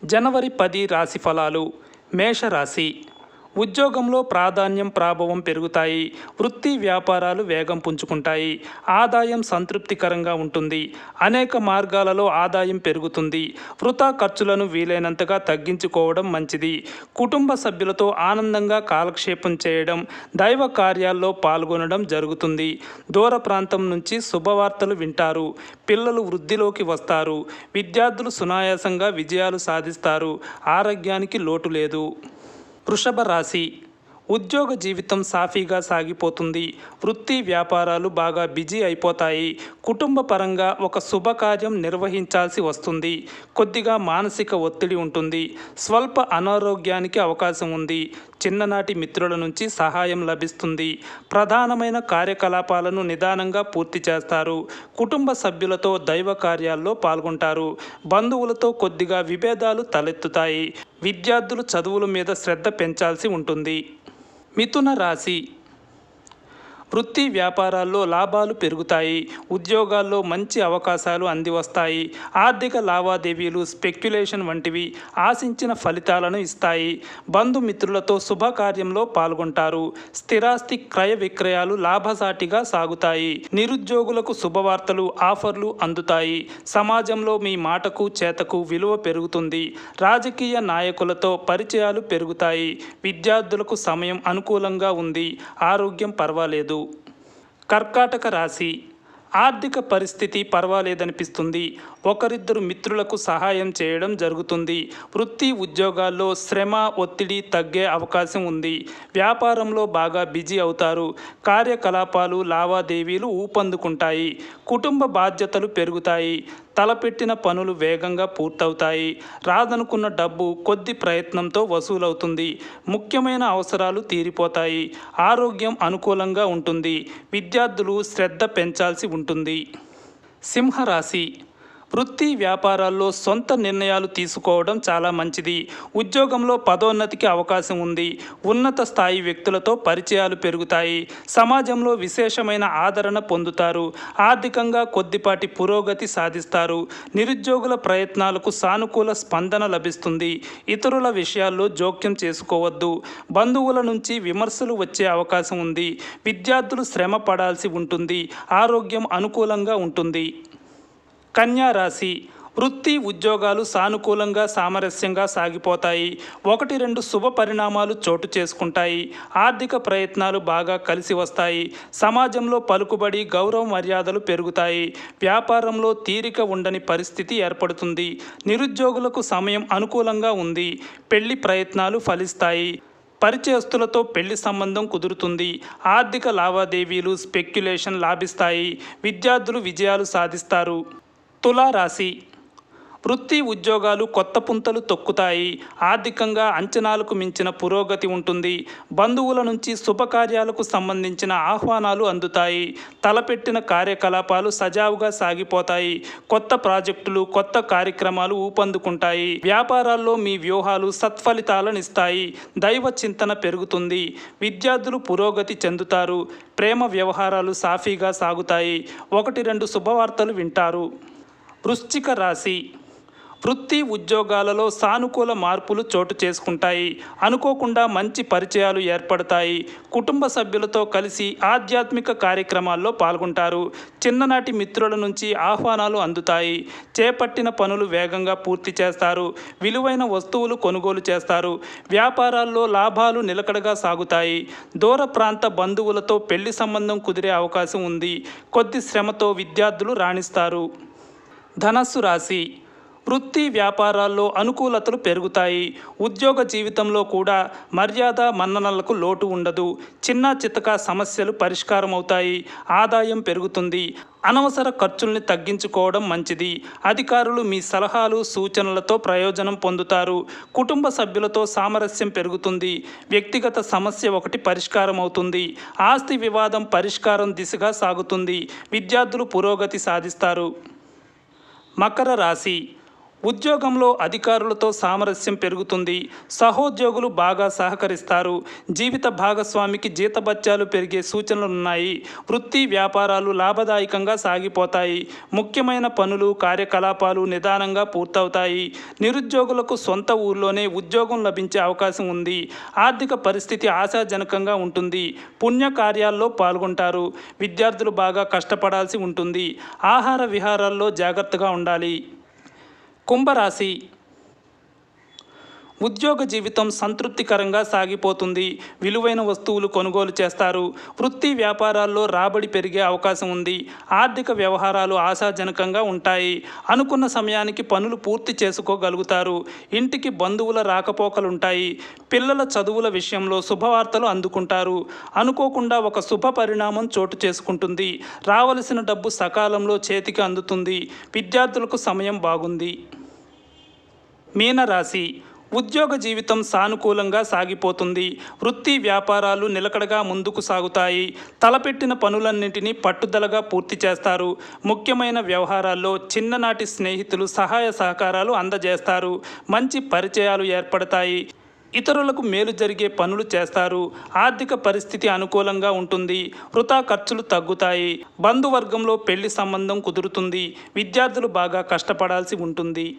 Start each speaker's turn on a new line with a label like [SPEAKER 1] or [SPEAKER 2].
[SPEAKER 1] జనవరి 10 రాశి ఫలాలు. మేషరాశి. ఉద్యోగంలో ప్రాధాన్యం ప్రాభవం పెరుగుతాయి. వృత్తి వ్యాపారాలు వేగం పుంజుకుంటాయి. ఆదాయం సంతృప్తికరంగా ఉంటుంది. అనేక మార్గాలలో ఆదాయం పెరుగుతుంది. వృథా ఖర్చులను వీలైనంతగా తగ్గించుకోవడం మంచిది. కుటుంబ సభ్యులతో ఆనందంగా కాలక్షేపం చేయడం, దైవ కార్యాల్లో పాల్గొనడం జరుగుతుంది. దూర ప్రాంతం నుంచి శుభవార్తలు వింటారు. పిల్లలు వృద్ధిలోకి వస్తారు. విద్యార్థులు సునాయాసంగా విజయాలు సాధిస్తారు. ఆరోగ్యానికి లోటు లేదు. వృషభ రాశి. ఉద్యోగ జీవితం సాఫీగా సాగిపోతుంది. వృత్తి వ్యాపారాలు బాగా బిజీ అయిపోతాయి. కుటుంబ పరంగా ఒక శుభకార్యం నిర్వహించాల్సి వస్తుంది. కొద్దిగా మానసిక ఒత్తిడి ఉంటుంది. స్వల్ప అనారోగ్యానికి అవకాశం ఉంది. చిన్ననాటి మిత్రుల నుంచి సహాయం లభిస్తుంది. ప్రధానమైన కార్యకలాపాలను నిదానంగా పూర్తి చేస్తారు. కుటుంబ సభ్యులతో దైవ కార్యాల్లో పాల్గొంటారు. బంధువులతో కొద్దిగా విభేదాలు తలెత్తుతాయి. విద్యార్థులు చదువుల మీద శ్రద్ధ పెంచాల్సి ఉంటుంది. మిథున రాశి. వృత్తి వ్యాపారాల్లో లాభాలు పెరుగుతాయి. ఉద్యోగాల్లో మంచి అవకాశాలు అందివస్తాయి. ఆర్థిక లావాదేవీలు, స్పెక్యులేషన్ వంటివి ఆశించిన ఫలితాలను ఇస్తాయి. బంధుమిత్రులతో శుభకార్యంలో పాల్గొంటారు. స్థిరాస్తి క్రయ విక్రయాలు లాభసాటిగా సాగుతాయి. నిరుద్యోగులకు శుభవార్తలు, ఆఫర్లు అందుతాయి. సమాజంలో మీ మాటకు చేతకు విలువ పెరుగుతుంది. రాజకీయ నాయకులతో పరిచయాలు పెరుగుతాయి. విద్యార్థులకు సమయం అనుకూలంగా ఉంది. ఆరోగ్యం పర్వాలేదు. కర్కాటక రాశి. ఆర్థిక పరిస్థితి పర్వాలేదనిపిస్తుంది. ఒకరిద్దరు మిత్రులకు సహాయం చేయడం జరుగుతుంది. వృత్తి ఉద్యోగాల్లో శ్రమ, ఒత్తిడి తగ్గే అవకాశం ఉంది. వ్యాపారంలో బాగా బిజీ అవుతారు. కార్యకలాపాలు, లావాదేవీలు ఊపందుకుంటాయి. కుటుంబ బాధ్యతలు పెరుగుతాయి. తలపెట్టిన పనులు వేగంగా పూర్తవుతాయి. రాదనుకున్న డబ్బు కొద్ది ప్రయత్నంతో వసూలవుతుంది. ముఖ్యమైన అవసరాలు తీరిపోతాయి. ఆరోగ్యం అనుకూలంగా ఉంటుంది. విద్యార్థులు శ్రద్ధ పెంచాల్సి ఉంటుంది. సింహరాశి. వృత్తి వ్యాపారాల్లో సొంత నిర్ణయాలు తీసుకోవడం చాలా మంచిది. ఉద్యోగంలో పదోన్నతికి అవకాశం ఉంది. ఉన్నత స్థాయి వ్యక్తులతో పరిచయాలు పెరుగుతాయి. సమాజంలో విశేషమైన ఆదరణ పొందుతారు. ఆర్థికంగా కొద్దిపాటి పురోగతి సాధిస్తారు. నిరుద్యోగుల ప్రయత్నాలకు సానుకూల స్పందన లభిస్తుంది. ఇతరుల విషయాల్లో జోక్యం చేసుకోవద్దు. బంధువుల నుంచి విమర్శలు వచ్చే అవకాశం ఉంది. విద్యార్థులు శ్రమ పడాల్సి ఉంటుంది. ఆరోగ్యం అనుకూలంగా ఉంటుంది. కన్యా రాశి. వృత్తి ఉద్యోగాలు సానుకూలంగా సామరస్యంగా సాగిపోతాయి. 1-2 శుభ పరిణామాలు చోటు చేసుకుంటాయి. ఆర్థిక ప్రయత్నాలు బాగా కలిసి వస్తాయి. సమాజంలో పలుకుబడి, గౌరవ మర్యాదలు పెరుగుతాయి. వ్యాపారంలో తీరిక ఉండని పరిస్థితి ఏర్పడుతుంది. నిరుద్యోగులకు సమయం అనుకూలంగా ఉంది. పెళ్లి ప్రయత్నాలు ఫలిస్తాయి. పరిచయస్తులతో పెళ్లి సంబంధం కుదురుతుంది. ఆర్థిక లావాదేవీలు, స్పెక్యులేషన్ లాభిస్తాయి. విద్యార్థులు విజయాలు సాధిస్తారు. తులారాశి. వృత్తి ఉద్యోగాలు కొత్త పుంతలు తొక్కుతాయి. ఆర్థికంగా అంచనాలకు మించిన పురోగతి ఉంటుంది. బంధువుల నుంచి శుభకార్యాలకు సంబంధించిన ఆహ్వానాలు అందుతాయి. తలపెట్టిన కార్యకలాపాలు సజావుగా సాగిపోతాయి. కొత్త ప్రాజెక్టులు, కొత్త కార్యక్రమాలు ఊపందుకుంటాయి. వ్యాపారాల్లో మీ వ్యూహాలు సత్ఫలితాలను ఇస్తాయి. దైవ చింతన పెరుగుతుంది. విద్యార్థులు పురోగతి చెందుతారు. ప్రేమ వ్యవహారాలు సాఫీగా సాగుతాయి. 1-2 శుభవార్తలు వింటారు. వృశ్చిక రాశి. వృత్తి ఉద్యోగాలలో సానుకూల మార్పులు చోటు చేసుకుంటాయి. అనుకోకుండా మంచి పరిచయాలు ఏర్పడతాయి. కుటుంబ సభ్యులతో కలిసి ఆధ్యాత్మిక కార్యక్రమాల్లో పాల్గొంటారు. చిన్ననాటి మిత్రుల నుంచి ఆహ్వానాలు అందుతాయి. చేపట్టిన పనులు వేగంగా పూర్తి చేస్తారు. విలువైన వస్తువులు కొనుగోలు చేస్తారు. వ్యాపారాల్లో లాభాలు నిలకడగా సాగుతాయి. దూర ప్రాంత బంధువులతో పెళ్లి సంబంధం కుదిరే అవకాశం ఉంది. కొద్ది శ్రమతో విద్యార్థులు రాణిస్తారు. ధనస్సు రాశి. వృత్తి వ్యాపారాల్లో అనుకూలతలు పెరుగుతాయి. ఉద్యోగ జీవితంలో కూడా మర్యాద మన్ననలకు లోటు ఉండదు. చిన్న చితక సమస్యలు పరిష్కారం అవుతాయి. ఆదాయం పెరుగుతుంది. అనవసర ఖర్చుల్ని తగ్గించుకోవడం మంచిది. అధికారులు మీ సలహాలు, సూచనలతో ప్రయోజనం పొందుతారు. కుటుంబ సభ్యులతో సామరస్యం పెరుగుతుంది. వ్యక్తిగత సమస్య ఒకటి పరిష్కారం అవుతుంది. ఆస్తి వివాదం పరిష్కారం దిశగా సాగుతుంది. విద్యార్థులు పురోగతి సాధిస్తారు. మకర రాశి. ఉద్యోగంలో అధికారులతో సామరస్యం పెరుగుతుంది. సహోద్యోగులు బాగా సహకరిస్తారు. జీవిత భాగస్వామికి జీతభత్యాలు పెరిగే సూచనలున్నాయి. వృత్తి వ్యాపారాలు లాభదాయకంగా సాగిపోతాయి. ముఖ్యమైన పనులు కార్యకలాపాలు నిదానంగా పూర్తవుతాయి. నిరుద్యోగులకు సొంత ఊర్లోనే ఉద్యోగం లభించే అవకాశం ఉంది. ఆర్థిక పరిస్థితి ఆశాజనకంగా ఉంటుంది. పుణ్యకార్యాల్లో పాల్గొంటారు. విద్యార్థులు బాగా కష్టపడాల్సి ఉంటుంది. ఆహార విహారాల్లో జాగ్రత్తగా ఉండాలి. కుంభరాశి ఉద్యోగ జీవితం సంతృప్తికరంగా సాగిపోతుంది. విలువైన వస్తువులు కొనుగోలు చేస్తారు. వృత్తి వ్యాపారాల్లో రాబడి పెరిగే అవకాశం ఉంది. ఆర్థిక వ్యవహారాలు ఆశాజనకంగా ఉంటాయి. అనుకున్న సమయానికి పనులు పూర్తి చేసుకోగలుగుతారు. ఇంటికి బంధువుల రాకపోకలుంటాయి. పిల్లల చదువుల విషయంలో శుభవార్తలు అందుకుంటారు. అనుకోకుండా ఒక శుభ పరిణామం చోటు చేసుకుంటుంది. రావలసిన డబ్బు సకాలంలో చేతికి అందుతుంది. విద్యార్థులకు సమయం బాగుంది. మీనరాశి ఉద్యోగ జీవితం సానుకూలంగా సాగిపోతుంది. వృత్తి వ్యాపారాలు నిలకడగా ముందుకు సాగుతాయి. తలపెట్టిన పనులన్నింటినీ పట్టుదలగా పూర్తి చేస్తారు. ముఖ్యమైన వ్యవహారాల్లో చిన్ననాటి స్నేహితులు సహాయ సహకారాలు అందజేస్తారు. మంచి పరిచయాలు ఏర్పడతాయి. ఇతరులకు మేలు జరిగే పనులు చేస్తారు. ఆర్థిక పరిస్థితి అనుకూలంగా ఉంటుంది. వృథా ఖర్చులు తగ్గుతాయి. బంధువర్గంలో పెళ్లి సంబంధం కుదురుతుంది. విద్యార్థులు బాగా కష్టపడాల్సి ఉంటుంది.